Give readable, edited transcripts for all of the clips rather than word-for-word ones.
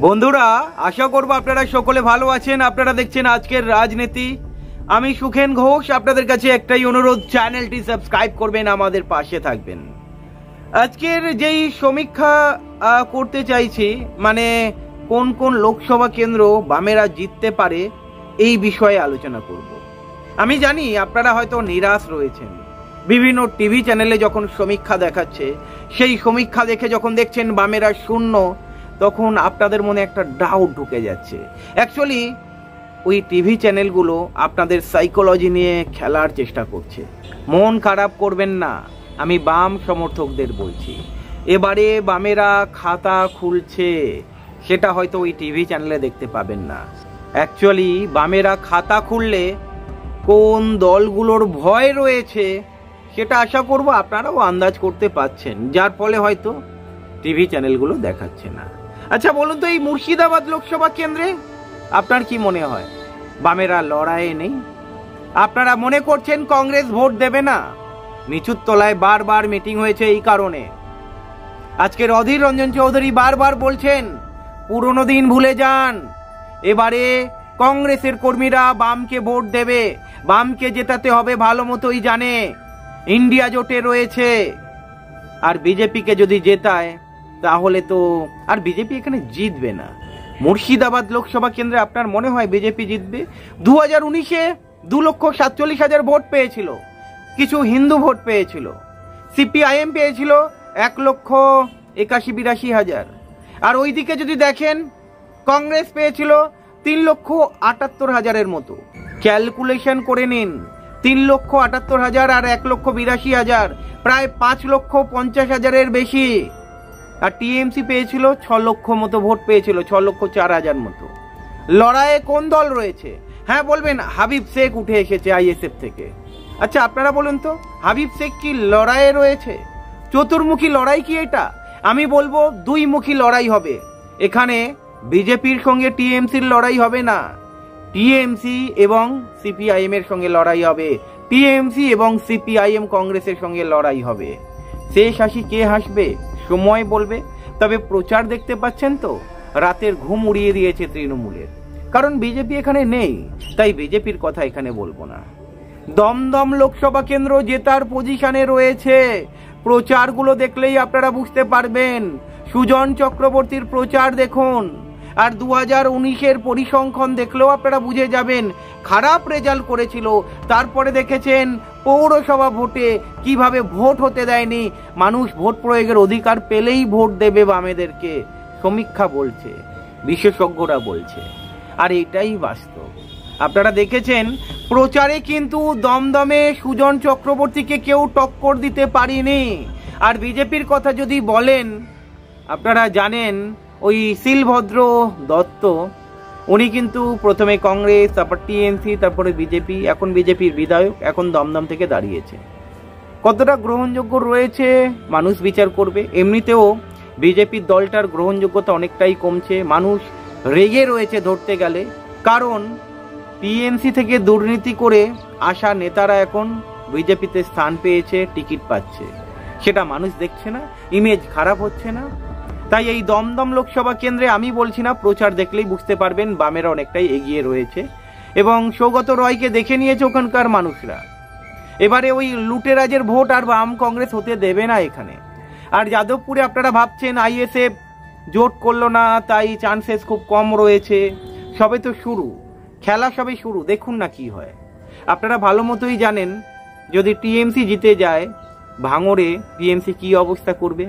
বন্ধুরা, আশা করব আপনারা সকলে ভালো আছেন। আপনারা দেখছেন আজকের রাজনীতি। আমি সুখেন ঘোষ। আপনাদের কাছে একটাই অনুরোধ, চ্যানেলটি সাবস্ক্রাইব করবেন, আমাদের পাশে থাকবেন। আজকের যেই সমীক্ষা করতে চাইছি, মানে কোন কোন লোকসভা কেন্দ্র বামেরা জিততে পারে, এই বিষয়ে আলোচনা করব। আমি জানি আপনারা হয়তো নিরাশ রয়েছেন। বিভিন্ন টিভি চ্যানেলে যখন সমীক্ষা দেখাচ্ছে, সেই সমীক্ষা দেখে যখন দেখছেন বামেরা শূন্য, তখন আপনাদের মনে একটা ডাউট ঢুকে যাচ্ছে। অ্যাকচুয়ালি ওই টিভি চ্যানেলগুলো আপনাদের সাইকোলজি নিয়ে খেলার চেষ্টা করছে। মন খারাপ করবেন না, আমি বাম সমর্থকদের বলছি, এবারে বামেরা খাতা খুলছে, সেটা হয়তো ওই টিভি চ্যানেলে দেখতে পাবেন না। অ্যাকচুয়ালি বামেরা খাতা খুললে কোন দলগুলোর ভয় রয়েছে সেটা আশা করব আপনারাও আন্দাজ করতে পারছেন, যার ফলে হয়তো টিভি চ্যানেলগুলো দেখাচ্ছে না। আচ্ছা বলুন তো, এই মুর্শিদাবাদ লোকসভা কেন্দ্রে আপনার কি মনে হয় বামেরা লড়াইয়ে নেই? আপনারা মনে করছেন কংগ্রেস ভোট দেবে না? নিচুর তলায় বারবার মিটিং হয়েছে এই কারণে। আজকের অধীর রঞ্জন চৌধুরী বারবার বলছেন পুরনো দিন ভুলে যান, এবারে কংগ্রেসের কর্মীরা বামকে ভোট দেবে, বামকে জেতাতে হবে ভালো মতোই জানে, ইন্ডিয়া জোটে রয়েছে। আর বিজেপিকে যদি জেতায় তাহলে তো আর বিজেপি এখানে জিতবে না। মুর্শিদাবাদ লোকসভা কেন্দ্রে আপনার মনে হয় বিজেপি জিতবে? 2019-এ 2,47,000 ভোট পেয়েছিল, কিছু হিন্দু ভোট পেয়েছিল। সিপিআইএম পেয়েছিল 1,81,82,000। আর ওইদিকে যদি দেখেন কংগ্রেস পেয়েছিল 3,78,000 মতো। ক্যালকুলেশন করে নিন, 3,78,000 আর 1,82,000, প্রায় 5,50,000 বেশি। আর টিএমসি পেয়েছিল 6 লক্ষ মতো ভোট পেয়েছিল, 6,04,000 মতো। লড়াইয়ে কোন দল রয়েছে? হ্যাঁ বলবেন হাবিব শেখ উঠে এসেছে আইএসএফ থেকে। আচ্ছা আপনারা বলুন তো, হাবিব শেখ কি লড়াইয়ে রয়েছে? চতুর্মুখী লড়াই কি এটা? আমি বলবো দুইমুখী লড়াই হবে। এখানে বিজেপির সঙ্গে টিএমসির লড়াই হবে না, টিএমসি এবং সিপিআইএম এর সঙ্গে লড়াই হবে, টিএমসি এবং সিপিআইএম কংগ্রেসের সঙ্গে লড়াই হবে। শেষ হাসি কে হাসবে সময় বলবে। তবে প্রচার দেখতে পাচ্ছেন তো, রাতের ঘুম উড়িয়ে দিয়েছে তৃণমূলের, কারণ বিজেপি এখানে নেই, তাই বিজেপির কথা এখানে বলবো না। দমদম লোকসভা কেন্দ্র জেতার পজিশনে রয়েছে। প্রচারগুলো দেখলেই আপনারা বুঝতে পারবেন। সুজন চক্রবর্তীর প্রচার দেখুন, আর 2019-এর পরিসংখ্যান দেখলেও আপনারা বুঝে যাবেন। খারাপ রেজাল্ট করেছিল, তারপরে দেখেছেন পৌরসভা ভোটে কিভাবে ভোট হতে দেয়নি। মানুষ ভোট প্রয়োগের অধিকার পেলেই ভোট দেবে বামেদেরকে, সমীক্ষা বলছে, বিশেষজ্ঞরা বলছে, আর এটাই বাস্তব। আপনারা দেখেছেন প্রচারে কিন্তু দমদমে সুজন চক্রবর্তীকে কেউ টক্কর দিতে পারেনি। আর বিজেপির কথা যদি বলেন, আপনারা জানেন ওই শিলভদ্র দত্ত, উনি কিন্তু প্রথমে কংগ্রেস, তারপর টিএমসি, তারপরে বিজেপি, এখন বিজেপির বিধায়ক, এখন দমদম থেকে দাঁড়িয়েছে। কতটা গ্রহণযোগ্য রয়েছে মানুষ বিচার করবে। এমনিতেও বিজেপির দলটার গ্রহণযোগ্যতা অনেকটাই কমছে, মানুষ রেগে রয়েছে ধরতে গেলে, কারণ টিএমসি থেকে দুর্নীতি করে আসা নেতারা এখন বিজেপিতে স্থান পেয়েছে, টিকিট পাচ্ছে, সেটা মানুষ দেখছে না, ইমেজ খারাপ হচ্ছে না। তাই এই দমদম লোকসভা কেন্দ্রে আমি বলছি না, প্রচার দেখলেই বুঝতে পারবেন বামেরা অনেকটাই এগিয়ে রয়েছে, এবং সৌগত রয়কে দেখে নিয়েছে ওখানকার মানুষরা। এবারে ওই লুটেরাজের ভোট আর বাম কংগ্রেস হতে দেবে না এখানে। আর যাদবপুরে আপনারা ভাবছেন আইএসএফ জোট করলো না, তাই চান্সেস খুব কম রয়েছে। সবে তো শুরু, খেলা সবে শুরু, দেখুন না কি হয়। আপনারা ভালো মতোই জানেন যদি টিএমসি জিতে যায় ভাঙড়ে, টিএমসি কি অবস্থা করবে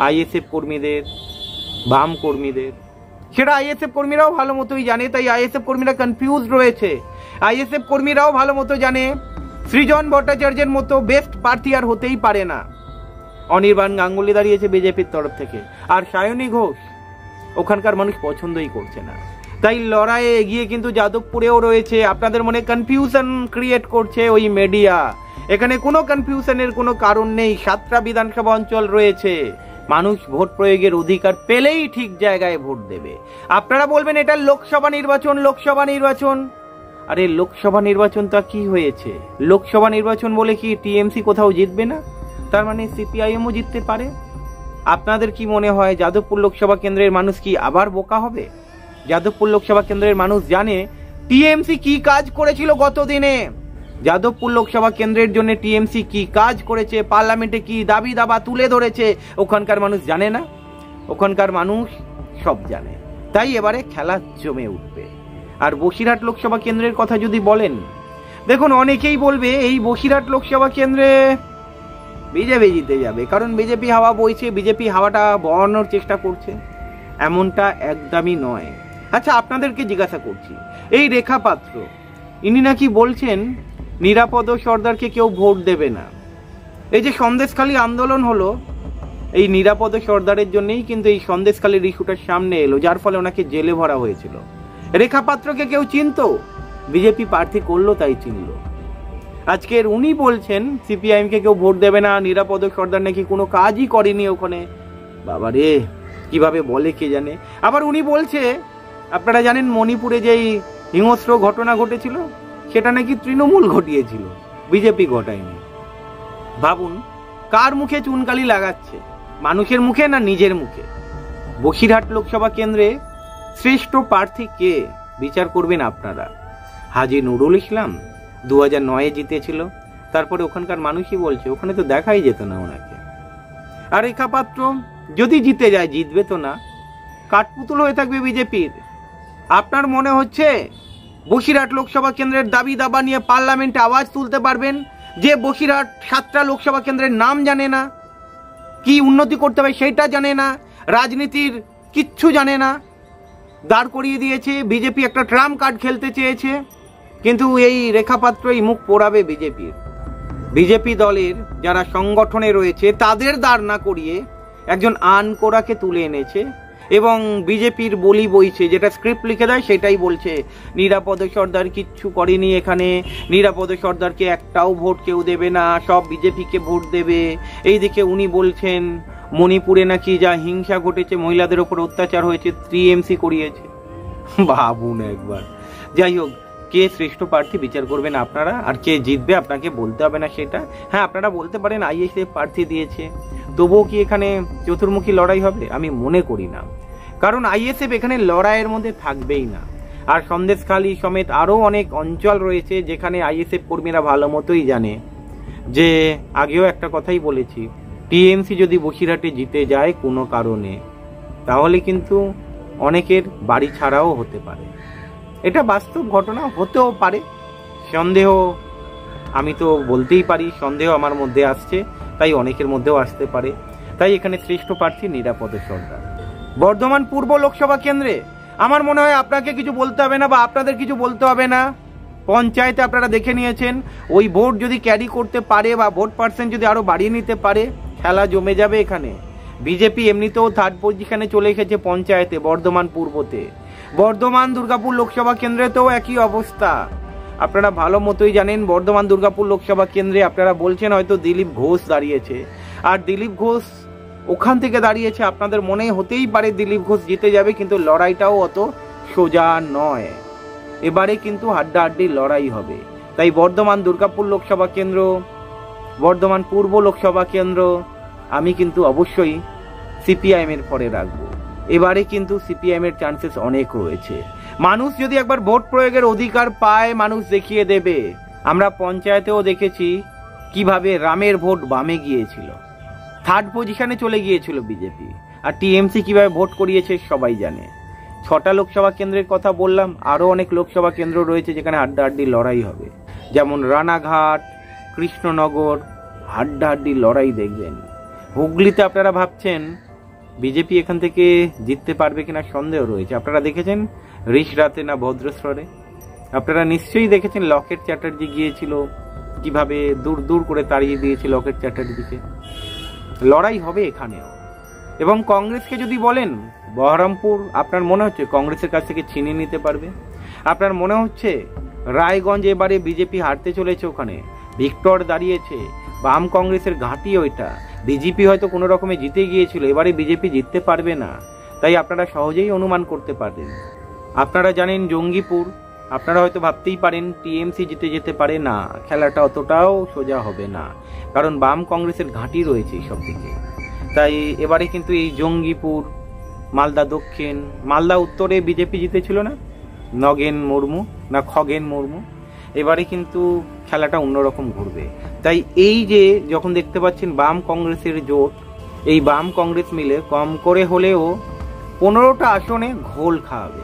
আইএসএফ কর্মীদের, বাম কর্মীদের, সেটা আইএসএফ কর্মীরাও ভালো মতোই জানে। তাই আইএসএফ কর্মীরা কনফিউজ রয়েছে। আইএসএফ কর্মীরাও ভালো মতো জানে সৃজন ভট্টাচার্যের মতো বেস্ট প্রার্থী আর হতেই পারে না। অনির্বাণ গাঙ্গুলি দাঁড়িয়েছে বিজেপির তরফ থেকে, আর সায়নী ঘোষ ওখানকার মানুষ পছন্দই করছে না। তাই লড়াইয়ে এগিয়ে কিন্তু যাদবপুরেও রয়েছে। আপনাদের মনে কনফিউশন ক্রিয়েট করছে ওই মিডিয়া, এখানে কোনো কনফিউশনের কোনো কারণ নেই। 7টা বিধানসভা অঞ্চল রয়েছে, মানুষ ভোট প্রয়োগের অধিকার পেলেই ঠিক জায়গায় ভোট দেবে। আপনারা বলবেন এটা লোকসভা নির্বাচন, লোকসভা নির্বাচন। আরে লোকসভা নির্বাচনটা কি হয়েছে? লোকসভা নির্বাচন বলে কি টিএমসি কোথাও জিতবে না? তার মানে সিপিআইএমও জিততে পারে। আপনাদের কি মনে হয় যাদবপুর লোকসভা কেন্দ্রের মানুষ কি আবার বোকা হবে? যাদবপুর লোকসভা কেন্দ্রের মানুষ জানে টিএমসি কি কাজ করেছিল গত দিনে। যাদবপুর লোকসভা কেন্দ্রের জন্য টিএমসি কি কাজ করেছে, পার্লামেন্টে কি দাবি দাবা তুলে ধরেছে, ওখানকার মানুষ জানে না? ওখানকার মানুষ সব জানে। তাই এবারে খেলা জমে উঠবে। আর বসিরহাট লোকসভা কেন্দ্রের কথা যদি বলেন, দেখুন অনেকেই বলবে এই বসিরহাট লোকসভা কেন্দ্রে বিজেপি জিতে যাবে, কারণ বিজেপি হাওয়া বইছে, বিজেপি হাওয়াটা বওয়ানোর চেষ্টা করছে। এমনটা একদমই নয়। আচ্ছা, আপনাদেরকে জিজ্ঞাসা করছি, এই রেখা পাত্র ইনি নাকি বলছেন নিরাপদ সর্দারকে কেউ ভোট দেবে না। এই যে সন্দেশখালী আন্দোলন হলো, এই নিরাপদ সর্দারের জন্যই কিন্তু এই সন্দেশখালীর ইস্যুটা সামনে এলো, যার ফলে ওনাকে জেলে ভরা হয়েছিল। রেখা পাত্রকে কেউ চিনতো? বিজেপি প্রার্থী করলো তাই চিনল। আজকের উনি বলছেন সিপিআইএম কে কেউ ভোট দেবে না, নিরাপদ সর্দার নাকি কোনো কাজই করেনি ওখানে। বাবা রে, কিভাবে বলে কে জানে। আবার উনি বলছে, আপনারা জানেন মণিপুরে যেই হিংস্র ঘটনা ঘটেছিল সেটা নাকি তৃণমূল ঘটিয়েছিল, বিজেপি ঘটায়নি। ভাবুন কার মুখে চুনকালি লাগাচ্ছে, মানুষের মুখে না নিজের মুখে? বসিরহাট লোকসভা কেন্দ্রে শ্রেষ্ঠ প্রার্থী কে বিচার করবেন আপনারা। হাজী নুরুল ইসলাম 2009-এ জিতেছিল, তারপরে ওখানকার মানুষই বলছে ওখানে তো দেখাই যেত না ওনাকে। আর রেখা পাত্র যদি জিতে যায়, জিতবে তো না, কাঠপুতুল হয়ে থাকবে বিজেপির। আপনার মনে হচ্ছে বসিরহাট লোকসভা কেন্দ্রের দাবি দাবা নিয়ে পার্লামেন্টে আওয়াজ তুলতে পারবেন? যে বসিরহাট 7টা লোকসভা কেন্দ্রের নাম জানে না, কি উন্নতি করতে হবে সেটা জানে না, রাজনীতির কিচ্ছু জানে না, দাঁড় করিয়ে দিয়েছে। বিজেপি একটা ট্রাম্প কার্ড খেলতে চেয়েছে, কিন্তু এই রেখা পাত্রই মুখ পোড়াবে বিজেপির। বিজেপি দলের যারা সংগঠনে রয়েছে তাদের দাঁড় না করিয়ে একজন আনকোড়াকে তুলে এনেছে এবং বিজেপির বলি বইছে, যেটা স্ক্রিপ্ট লিখে দেয় সেটাই বলছে নিরাপদ সর্দার কিচ্ছু করেনি এখানে, নিরাপদ সর্দারকে একটাও ভোট কেউ দেবে না, সব বিজেপিকে ভোট দেবে। এইদিকে উনি বলছেন মণিপুরে নাকি যা হিংসা ঘটেছে, মহিলাদের ওপর অত্যাচার হয়েছে, টিএমসি করিয়েছে। ভাবুন একবার। যাই হোক, কে শ্রেষ্ঠ প্রার্থী বিচার করবেন আপনারা, আর কে জিতবে আপনাকে বলতে হবে না সেটা। হ্যাঁ, আপনারা বলতে পারেন আইএসএফ প্রার্থী দিয়েছে, তবুও কি এখানে চতুর্মুখী লড়াই হবে? আমি মনে করি না, কারণ আইএসএফ এখানে লড়াইয়ের মধ্যে থাকবেই না। আর সন্দেশখালী সমেত আরও অনেক অঞ্চল রয়েছে যেখানে আইএসএফ কর্মীরা ভালো মতোই জানে যে, আগেও একটা কথাই বলেছি, টিএমসি যদি বসিরহাটে জিতে যায় কোনো কারণে, তাহলে কিন্তু অনেকের বাড়ি ছাড়াও হতে পারে। এটা বাস্তব ঘটনা, হতেও পারে। সন্দেহ আমি তো বলতেই পারি, সন্দেহ আমার মধ্যে আসছে, তাই অনেকের মধ্যেও আসতে পারে। তাই এখানে শ্রেষ্ঠ প্রার্থী নিরাপদ সর্দার। বর্ধমান পূর্ব লোকসভা কেন্দ্রে আমার মনে হয় আপনাকে কিছু বলতে হবে না, বা আপনাদের কিছু বলতে হবে না। পঞ্চায়েতে আপনারা দেখে নিয়েছেন, ওই ভোট যদি ক্যারি করতে পারে বা ভোট পার্সেন্ট যদি আরো বাড়িয়ে নিতে পারে, খেলা জমে যাবে এখানে। বিজেপি এমনিতেও 3rd পজিশনে চলে এসেছে পঞ্চায়েতে, বর্ধমান পূর্বতে। বর্ধমান দুর্গাপুর লোকসভা কেন্দ্রেতেও একই অবস্থা। আপনারা ভালো মতোই জানেন বর্ধমান দুর্গাপুর লোকসভা কেন্দ্রে আপনারা বলছেন হয়তো দিলীপ ঘোষ দাঁড়িয়েছে, আর দিলীপ ঘোষ ওখান থেকে দাঁড়িয়েছে, আপনাদের মনে হতেই পারে দিলীপ ঘোষ জিতে যাবে, কিন্তু লড়াইটাও অত সোজা নয়। এবারে কিন্তু হাড্ডাহাড্ডি লড়াই হবে। তাই বর্ধমান দুর্গাপুর লোকসভা কেন্দ্র, বর্ধমান পূর্ব লোকসভা কেন্দ্র আমি কিন্তু অবশ্যই সিপিআইএম এর পরে রাখবো। এবারে কিন্তু সিপিআইএম এর চান্সেস অনেক রয়েছে। মানুষ যদি একবার ভোট প্রয়োগের অধিকার পায়, মানুষ দেখিয়ে দেবে। আমরা পঞ্চায়েতেও দেখেছি কিভাবে রামের ভোট বামে গিয়েছিল, 3rd পজিশনে চলে গিয়েছিল বিজেপি, আর টিএমসি কিভাবে ভোট করিয়েছে সবাই জানে। 6টা লোকসভা কেন্দ্রের কথা বললাম, আরও অনেক লোকসভা কেন্দ্র রয়েছে যেখানে হাড্ডাহাড্ডি লড়াই হবে, যেমন রানাঘাট, কৃষ্ণনগর, হাড্ডাহাড্ডি লড়াই দেখবেন। হুগলিতে আপনারা ভাবছেন বিজেপি এখান থেকে জিততে পারবে কিনা সন্দেহ রয়েছে। আপনারা দেখেছেন ঋষরাতে না ভদ্রেশ্বরে, আপনারা নিশ্চয়ই দেখেছেন লকেট চ্যাটার্জি গিয়েছিল, কিভাবে দূর দূর করে তাড়িয়ে দিয়েছে লকেট চ্যাটার্জিকে। লড়াই হবে এখানেও। এবং কংগ্রেসকে যদি বলেন, বহরমপুর আপনার মনে হচ্ছে কংগ্রেসের কাছ থেকে ছিনিয়ে নিতে পারবে? আপনার মনে হচ্ছে রায়গঞ্জ এবারে বিজেপি হারতে চলেছে, ওখানে ভিক্টর দাঁড়িয়েছে, বাম কংগ্রেসের ঘাঁটি ওইটা, বিজেপি হয়তো কোনো রকমে জিতে গিয়েছিল, এবারে বিজেপি জিততে পারবে না। তাই আপনারা সহজেই অনুমান করতে পারেন। আপনারা জানেন জঙ্গিপুর, আপনারা হয়তো ভাবতেই পারেন টিএমসি জিতে যেতে পারে না, খেলাটা অতটাও সোজা হবে না, কারণ বাম কংগ্রেসের ঘাঁটি রয়েছে সব দিকে। তাই এবারে কিন্তু এই জঙ্গিপুর, মালদা দক্ষিণ, মালদা উত্তরে বিজেপি জিতেছিল না, নগেন মুর্মু না খগেন মুর্মু, এবারে কিন্তু খেলাটা অন্যরকম ঘুরবে। তাই এই যে যখন দেখতে পাচ্ছেন বাম কংগ্রেসের জোট, এই বাম কংগ্রেস মিলে কম করে হলেও 15টা আসনে ঘোল খাওয়াবে।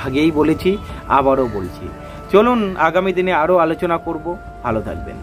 আগেই বলেছি, আবারও বলছি। চলুন আগামী দিনে আরও আলোচনা করব। ভালো থাকবেন।